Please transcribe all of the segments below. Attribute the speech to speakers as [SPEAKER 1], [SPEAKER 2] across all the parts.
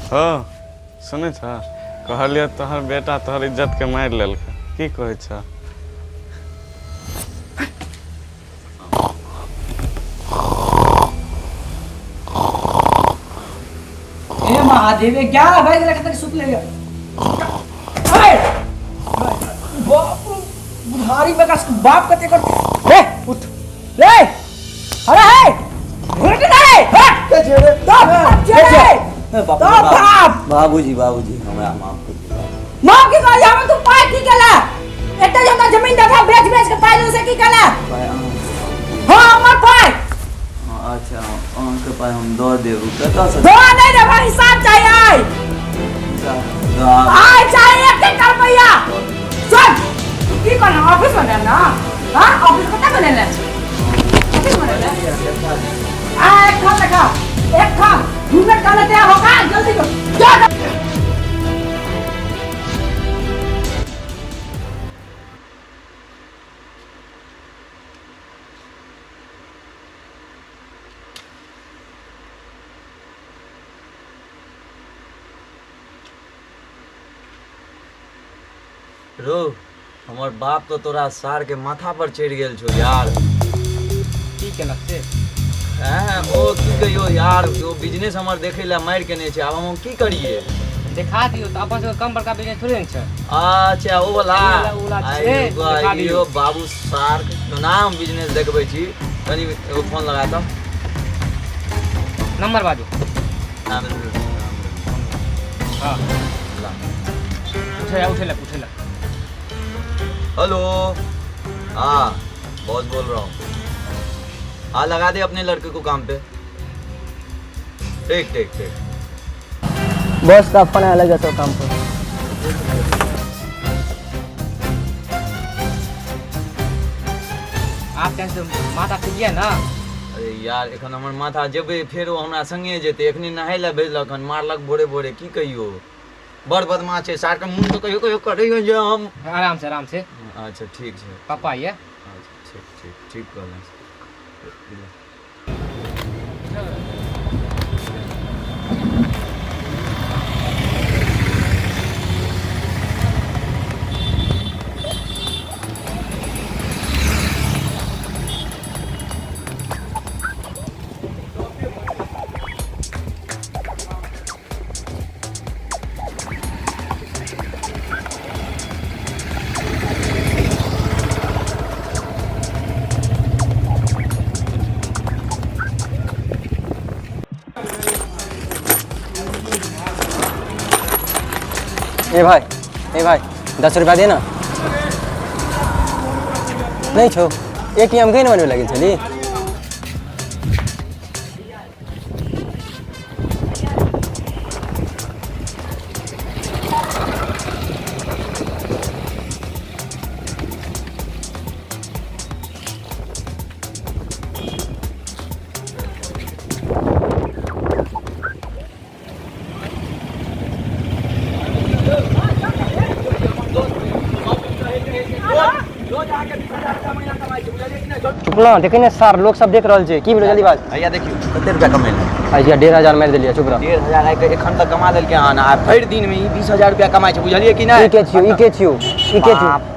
[SPEAKER 1] हो सुनै छ कहलिए तोहर बेटा तोहर इज्जत के मारि लेलकै की कहै छ
[SPEAKER 2] हे महादेव 11 बजे लगे तक सुत ले बुढ़ारी में बाप कते कर ले उठ ले अरे है उठ नहीं के जेड़े
[SPEAKER 3] बाबूजी हमरा माफ कर दीजिए।
[SPEAKER 2] माफ की कह हम तू पाई की केला एते जंदा जमीन देखा बेच बेच के पाई से की केला हां हमर पाई
[SPEAKER 3] अच्छा के पाई हम दो देबू कत से
[SPEAKER 2] दो नहीं देबा हिसाब चाहिए आई चाहिए 1 रुपया चल की करना ऑफिस में ना हां ऑफिस कत बने ले ऑफिस में ले आ एक खा लगा एक खा 2 मिनट का लेते होगा जल्दी करो जा
[SPEAKER 3] रो हमर बाप तो तोरा सार के माथा पर चढ़ गेल छो यार
[SPEAKER 4] की केलक से
[SPEAKER 3] ओ की कहियो यार ओ बिजनेस हमर देखे ला मार के नहीं छे अब हम की करिए
[SPEAKER 4] दिखा दियो त अपन से कम बड़का बिजनेस थोड़े छै
[SPEAKER 3] अच्छा ओ वाला
[SPEAKER 4] छै दिखा दियो
[SPEAKER 3] बाबू सार के नाम बिजनेस देखबै छी तनी एगो फोन लगा त
[SPEAKER 4] नंबर बाजू हां उठे ला
[SPEAKER 3] हेलो हाँ बॉस बोल रहा हूँ हाँ लगा दे अपने लड़के को काम पे ठीक
[SPEAKER 4] बॉस का फोन आया लगा तो काम पर आप कैसे माथा ठीक है ना
[SPEAKER 3] अरे यार एखन हमर माथा जेबे फेर ओ हमरा संगे जेते एखनी नहाय ला भेजलक हन मारलक भोरे की कहियो बड़ बदमाश छै सार के मुंह तो कहियो करियो जे हम
[SPEAKER 4] आराम से
[SPEAKER 3] अच्छा ठीक छै
[SPEAKER 4] पापा ये
[SPEAKER 3] अच्छा ठीक कहला
[SPEAKER 5] ए भाई 10 रुपया देना नहीं छो एटीएम गई बनवे लगे छली चुपला देखे ने सार लोग सब देख रहल छै की भेलै जल्दी बात
[SPEAKER 3] भैया देखियो कते रुपया कमेला
[SPEAKER 5] आइया 15,000 मार देलिए चुप रह
[SPEAKER 3] 15,000 आइ के एखन तक कमा देलकै हन आ भरि दिन में ई 20,000 रुपया कमाइ छै बुझलिए कि नहीं
[SPEAKER 5] ई के छियो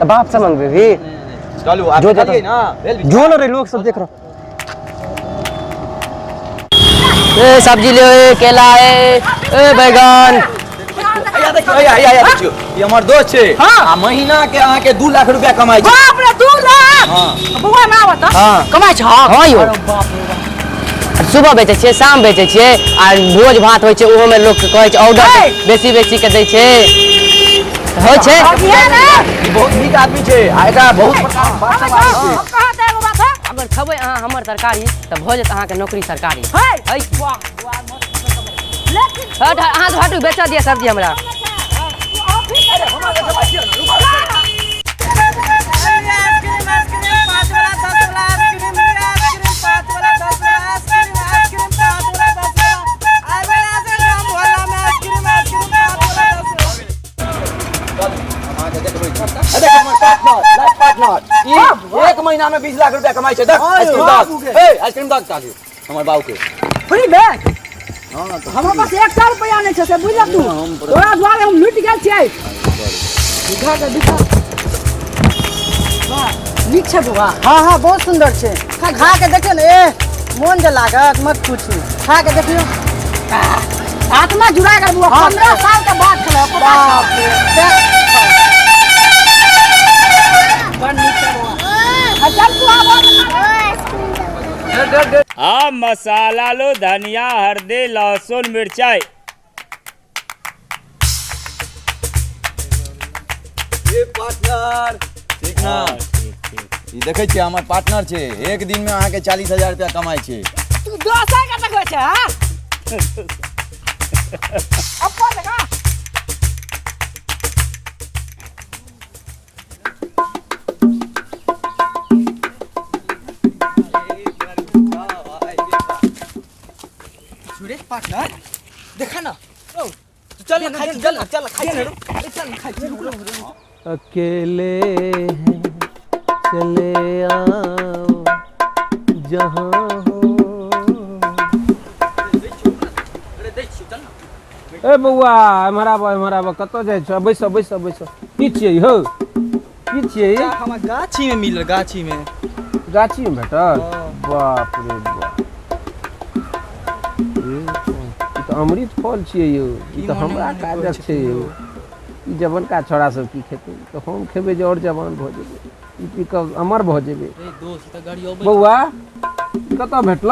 [SPEAKER 5] त बाप से मांगबे भी
[SPEAKER 3] चलू आ चलिए ना
[SPEAKER 5] जो न रे लोग सब देख रह
[SPEAKER 4] ए सब्जी ले ए केला ए बैगन
[SPEAKER 3] भैया देखियो ये हमर दोस्त छै आ महीना के अहाँ के 2 लाख रुपया कमाइ छै
[SPEAKER 2] बाप रे 2 लाख बउआ ना बता कमाई छ
[SPEAKER 4] हां यो सुबह बेचे छियै शाम बेचे छियै आ भोज भात होइ छै ओहो में लोग के कहै छै ऑर्डर बेसी के दै छै होइ छै
[SPEAKER 3] ई बहुत नीक आदमी छै आ एकरा बहुत बात सब आबै छै
[SPEAKER 2] कहां दे एगो बात
[SPEAKER 4] अगर खबै अहाँ हमर तरकारी त भ जात अहाँ के नौकरी सरकारी
[SPEAKER 2] है
[SPEAKER 4] वाह
[SPEAKER 2] लेकिन
[SPEAKER 4] अहाँ तो हटू बेचा दिया सब्जी हमरा
[SPEAKER 3] एक महीना में 20 लाख रुपया कमाई छै आइसक्रीम दाग हमर बाबू के
[SPEAKER 2] फ्री में
[SPEAKER 3] हाँ तो
[SPEAKER 2] हमरा पास 1 रुपया नहीं छै से बुझल तू तोरा द्वारे हम लुटि गेल छियै बिघा के बिघा वाह नीक छै बौआ
[SPEAKER 6] हाँ हाँ बहुत सुंदर छै खा के देखियो ने मोन जे लागत मत पूछू खा के देखियो
[SPEAKER 2] आत्मा जुड़ा कर बुआ 15 साल के बाद खलो
[SPEAKER 6] बाप रे
[SPEAKER 2] बड़ नीक छै बौआ चल तू आबो
[SPEAKER 7] हाँ मसाला लो धनिया हल्दी लहसुन मिर्चाई
[SPEAKER 3] ये पार्टनर ठीक ना ई देखै छियै हमर पार्टनर छै एक दिन में अहाँ के 40,000 रुपया कमाई छै
[SPEAKER 2] तू दोसर के देखै छै हां अपन देखा
[SPEAKER 6] सुरेश पार्टनर देखा ना चल खाई चल खाई चल खाई
[SPEAKER 5] अकेले हैं चले आओ जहाँ हो। ए बौआ हमारा बा कतऽ जाइ छ बैस की छियै हो की छियै
[SPEAKER 6] हमरा गाछी में मिलल गाछी में
[SPEAKER 5] भेटल बाप रे बाप ई तऽ अमृत फल छियै यौ ई तऽ हमरा काजक छै यौ ई जवन का छोड़ा सब की खेतै तऽ हम खेबै जे और जवान भऽ जेबै ई पी कऽ अमर भऽ जेबै बौआ कतऽ भेटल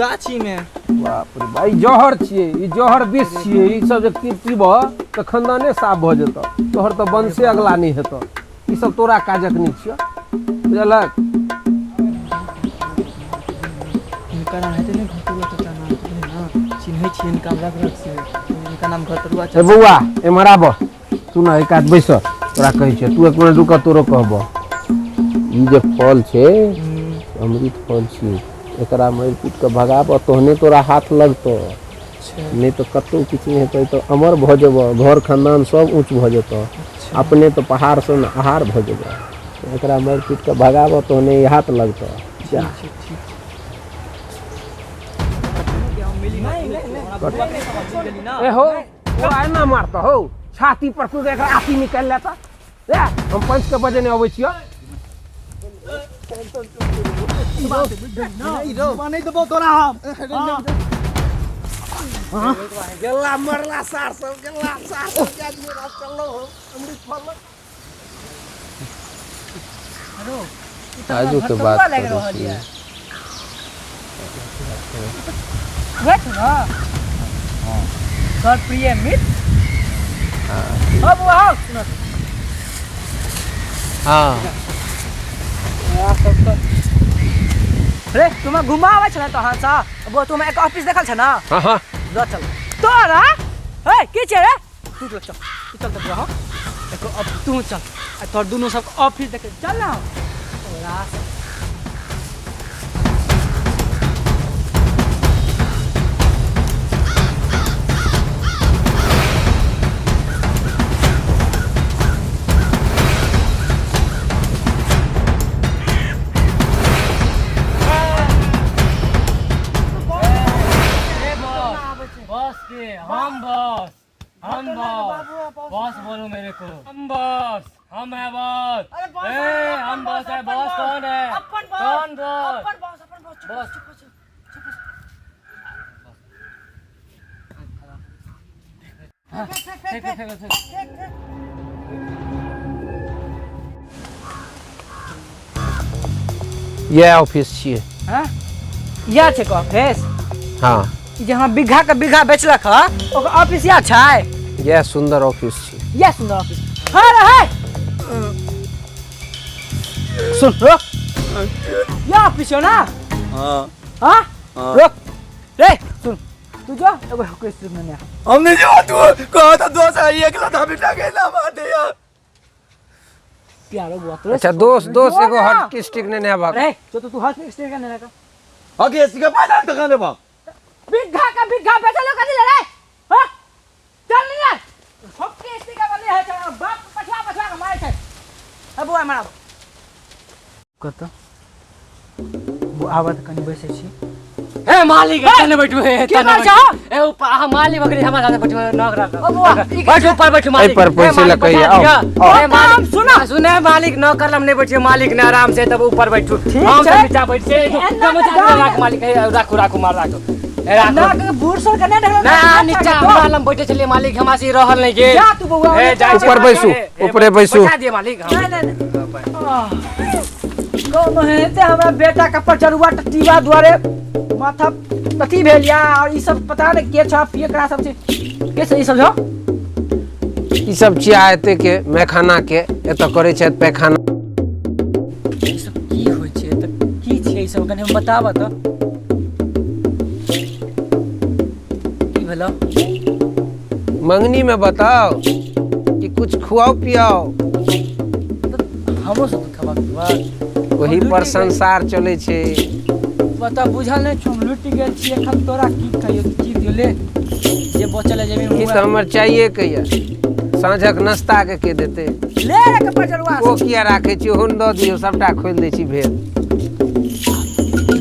[SPEAKER 6] गाछी में
[SPEAKER 5] बाप रे भाई जहर छियै ई जहर विष छियै ई सब जे पीबह तऽ खानदाने साफ भऽ जेतऽ तोहर तऽ वंशे अगला नहि हेतऽ ई सब तोरा काजक नहि छियऽ बुझलक
[SPEAKER 6] इनका नाम हेतै ने घटुआ चाचा नाम है ना चिन्है छियै इनका रख से इनका नाम घटुआ
[SPEAKER 5] ए
[SPEAKER 6] चाचा
[SPEAKER 5] बौआ एम्हर आबह तू ना एक आध बैस तोरा कहै छै तू एक मिनट रुक तोरो कहबह ई जे फल छै अमृत फल छियै एकरा मारि पीट कऽ भगाबह तोहने तोरा हाथ लगतौ नहीं तो कतौ किछु नहीं हेतै तो अमर भऽ जेबह घर खानदान सब ऊँच भऽ जेतौ अपने तो पहाड़ से आहार भऽ जेबह एकरा मारि पीट कऽ भगाबह तोहने ई हाथ लगतौ जा ए हो वो आना मारता हो छाती पर कूद एकरा आती निकाल लेता ए हम 5 के बजे ने अबै छियो
[SPEAKER 6] नहीं देबो तोरा हम
[SPEAKER 5] गेला मरला सार सब गेला सार सब के आदमी रात चलो अमृत फल आजू के बात करो
[SPEAKER 2] वेट ना हां सर प्रिय मित्र अब आओ सुनो
[SPEAKER 5] हां
[SPEAKER 2] रे तुम घुमावे छ तो हां सा अब तुम एक ऑफिस देखल छ ना
[SPEAKER 5] हां हां
[SPEAKER 2] ल चल तोरा ए की छे रे तू चल तो रहो एक अब तू चल तोर दोनों सब ऑफिस देखे चल ना तोरा
[SPEAKER 7] बॉस बोलो मेरे को हम बॉस हम है बॉस हम बॉस है बॉस कौन है कौन बॉस
[SPEAKER 5] ये ऑफिस छियै
[SPEAKER 2] हां या छै ऑफिस
[SPEAKER 5] हां
[SPEAKER 2] जे हम बीघा के बीघा बेचलक ह ओकर ऑफिस या छै
[SPEAKER 5] ये सुंदर ऑफिस छियै
[SPEAKER 2] ये सुंदर ऑफिस हां रे सुन रुक ये ऑफिस हो ना
[SPEAKER 3] हां
[SPEAKER 2] हां रुक रे सुन तू जो एगो क्वेश्चन में आ
[SPEAKER 3] हमने जो तू कहा था दोस्त है एक लता बिटा के ना मार दे यार
[SPEAKER 2] प्यारो बुआ तो
[SPEAKER 5] अच्छा दोस्त एगो हट की स्टिक ने नेबा
[SPEAKER 2] रे जो तू हट की स्टिक ने लगा
[SPEAKER 3] आगे इसके पैसा दुकान दे बा
[SPEAKER 2] बीघा का बीघा बेचलो कथि ले रे हां चल नहीं यार सबके स्टिक का बने है बाप पछा के मारे छै अब बुआ मारा कत वो आवत कनी बैसे छी
[SPEAKER 7] ए मालिक तने बैठो है
[SPEAKER 2] की कर छौ
[SPEAKER 7] ए ऊपर हम मालिक बकरी हमारा साथ बैठो नौकर
[SPEAKER 2] ओ बुआ
[SPEAKER 7] बैठो ऊपर बैठो मालिक
[SPEAKER 5] पर पैसे लग गई आओ
[SPEAKER 7] ए मालिक सुने मालिक नौकर हम नहीं बैठे मालिक ने आराम से तब ऊपर बैठो हम सब नीचे बैठ से राख मालिक राखो मार राखो
[SPEAKER 2] ना के बूढ़ सर कने ढल
[SPEAKER 7] ना नीचे हम बैठे चलिए मालिक हमासी रहल नहीं के
[SPEAKER 2] जा तू बउआ
[SPEAKER 7] ए जा
[SPEAKER 5] ऊपर बैसू ऊपरे बैसू
[SPEAKER 7] बैठा दिए मालिक
[SPEAKER 2] कौन है ते हमरा बेटा का पचरुआ टटीवा द्वारे माथा तथी भेलिया और ई सब पता नहीं के छा पिए करा सब चीज के सही समझो
[SPEAKER 5] ई सब चियाते के मैखाना के एत करे छै पैखाना
[SPEAKER 6] ई सब की होय छै त की छै ई सब कने हम बताब त की भेलो
[SPEAKER 5] मंगनी में बताओ कि कुछ खुआओ पियाओ
[SPEAKER 6] हमो सब खबा
[SPEAKER 5] वही पर संसार चले छे
[SPEAKER 6] पता बुझल नहीं छो लुटि गेल छी एखन तोरा की कहियो की दियो ले जे बचल है जमीन
[SPEAKER 5] ई तो हमर चाहिए कहिया साँझक नाश्ता के देते
[SPEAKER 2] ले रे के पचरुआ
[SPEAKER 5] ओ किया राखे छी ओहन द दियो सबटा खोल दै छी भेल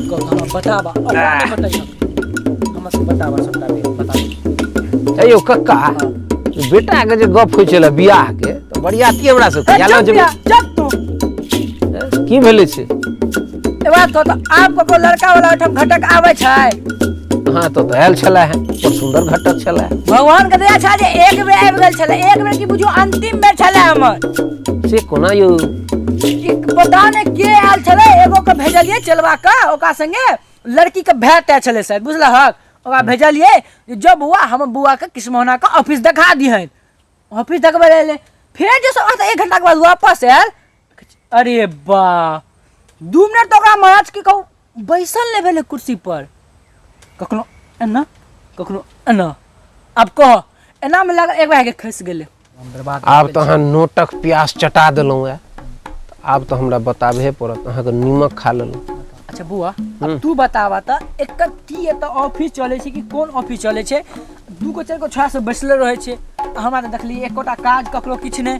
[SPEAKER 6] को हम बताबा और बताइयो हम से बताबा सबटा बता
[SPEAKER 5] अयो कक्का बेटा के जे गप होय छले बियाह के तो बरियाती हमरा से यालो
[SPEAKER 2] जब तू
[SPEAKER 5] की भेले छे
[SPEAKER 2] ए बात तो आपको को लड़का वाला ओठम घटक आवे छै
[SPEAKER 5] हां तो आयल छला है और सुंदर घटक छला है
[SPEAKER 2] भगवान के दया छै जे एक बेर आबि गेल छले एक बेर की बुझू अंतिम बेर छले हमर
[SPEAKER 5] से कोना यो
[SPEAKER 2] एक पता ने के आयल छले एगो के भेजलिए चलवा का ओका संगे लड़की के भेट छले शायद बुझला हक ओका भेजलिए जब बुआ हम बुआ के किस्मोना का ऑफिस दिखा दिहन ऑफिस देखबे ले फिर जो सब 1 घंटा के बाद वापस आयल अरे बा 2 मिनट तो ओकरा महाराज के कहू बैसल ले भेले कुर्सी पर कखनो एना कखनो एना अब कह एना में लग एक बार के खस गेले
[SPEAKER 5] आब तो अहाँ नोटक प्यास चटा देलौं है आब तो हमरा बताबे पड़त अहाँ के नीमक खा लेलौं
[SPEAKER 2] अच्छा बुआ अब तू बतावा त एकर की त ऑफिस चले छै कि कोन ऑफिस चले छै 2 को 4 को 6 से बैसल रहे छै हमरा त देखली एकोटा काज ककरो किछ नै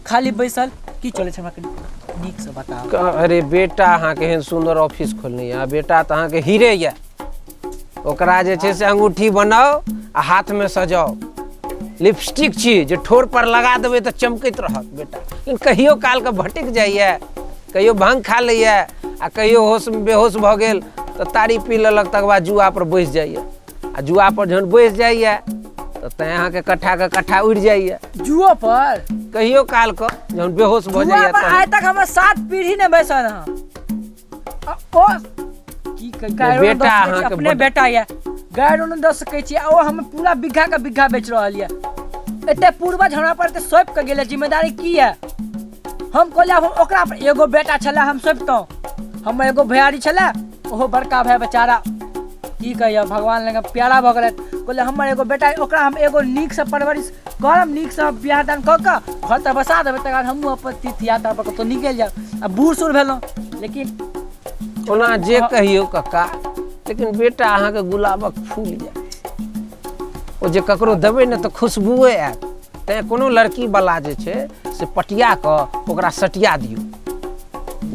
[SPEAKER 2] खाली बैसल की चले छै हमरा नीक से बतावा
[SPEAKER 5] अरे बेटा अहाँ के एहन सुंदर ऑफिस खोलने या बेटा त अहाँ के हीरे या ओकरा जे छै से अंगूठी बनाओ आ हाथ में सजाओ लिपस्टिक छी जे ठोर पर लगा देबे त चमकैत रहत बेटा लेकिन कहियो काल के भटक जाइए कहियो भांग खा लैया आ कहियो होश में बेहोश भ गेल त तारी पी लेलक तक बाद जुआ पर बैस जाइए आ जुआ पर जहन बैस जाइए त तै अहाँ के कट्ठा उड़ जाइए
[SPEAKER 2] जुओ पर
[SPEAKER 5] कहियो काल क जहन बेहोश भ
[SPEAKER 2] जुआ
[SPEAKER 5] जाइए
[SPEAKER 2] पर आइ तक हमर 7 पीढ़ी ने बैसल हां ओ की
[SPEAKER 5] बेटा अहाँ के
[SPEAKER 2] अपने बेटा या गायरो न दस सकै छी ओ हम पूरा बिघा का बिघा बेच रहल या एते पूर्वज हमरा पर त सौंप के गेले जिम्मेदारी की है हम कहलिया ओकरा पर एगो बेटा छले हम सौंपतौ हम एगो भैयारी छले ओहो बड़का भाई बेचारा की कहिया भगवान लगे प्यारा भ गेलै कहले हमर एगो बेटा ओकरा हम एगो नीक से परवरिश करम नीक से बियाह दान क के घर त बसा देबै तकर हम अपन तीर्थ यात्रा पर कतो निकल जाब आ बूढ़ सूढ़ भेलौ लेकिन
[SPEAKER 5] ओना जे कहियो कक्का लेकिन बेटा अहाँ के गुलाबक फूल या ओ जे ककरो देबै न त खुशबुए आयत तैं कोनो लड़की वाला जे छै से पटिया क ओकरा सटिया दियौ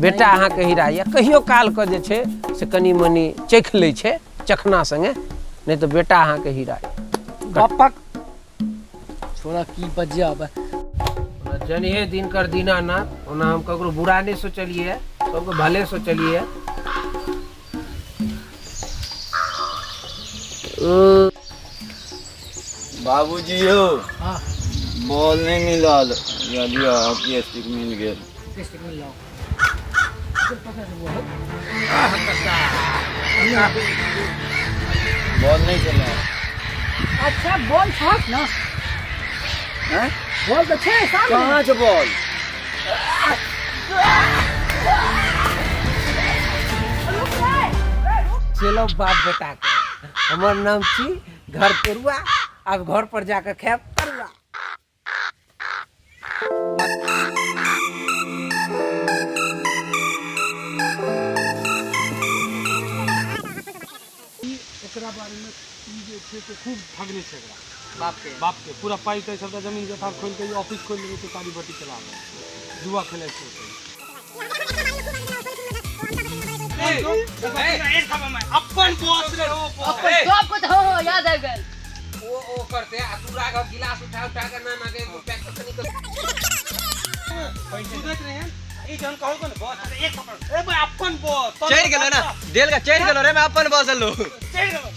[SPEAKER 5] बेटा अहाँ के हीरा या कहियो काल क जे छै से कनी मनी चख लै छै चखना संगे नहीं तो बेटा अहाँ के हीरा
[SPEAKER 6] गपक छोड़ा की बजिया अब
[SPEAKER 5] जनिए दिनकर दीनानाथ ओना हम ककरो बुरा नहीं सोचलिए सबको भले सोचलिए
[SPEAKER 3] बाबूजी हो बॉल नहीं मिलल यदि हॉकी स्टिक मिल गेल बॉल नहीं चला
[SPEAKER 2] अच्छा बॉल छाप ना
[SPEAKER 3] हैं
[SPEAKER 2] बॉल तो छे सामने
[SPEAKER 3] कहाँ छै बॉल
[SPEAKER 5] चलो बाप बेटा के हमर नाम छी घर तरुआ अब घर पर जाकर खाएब तरुआ
[SPEAKER 8] एकरा बारे में ई जे छै से खूब भगने छै एकरा बाप के पूरा पाई के सबटा जमीन जथा खोल के ऑफिस खोल देबै तो तारी बटी चलाबे जुआ खेलै छै एक हम मैं अब अपन बॉस रे हो
[SPEAKER 4] सब कुछ हो याद आ गए
[SPEAKER 5] ओ करते आ तू राघव गिलास उठा के ना के पैक कर निकल
[SPEAKER 8] सुनत रहे हैं ई जन कहल कोन बॉस एक पकड़ ए भाई अपन बॉस
[SPEAKER 3] चढ़ गेलो ना जेल का चढ़ गेलो रे मैं अपन बॉस लो
[SPEAKER 8] चढ़ गेलो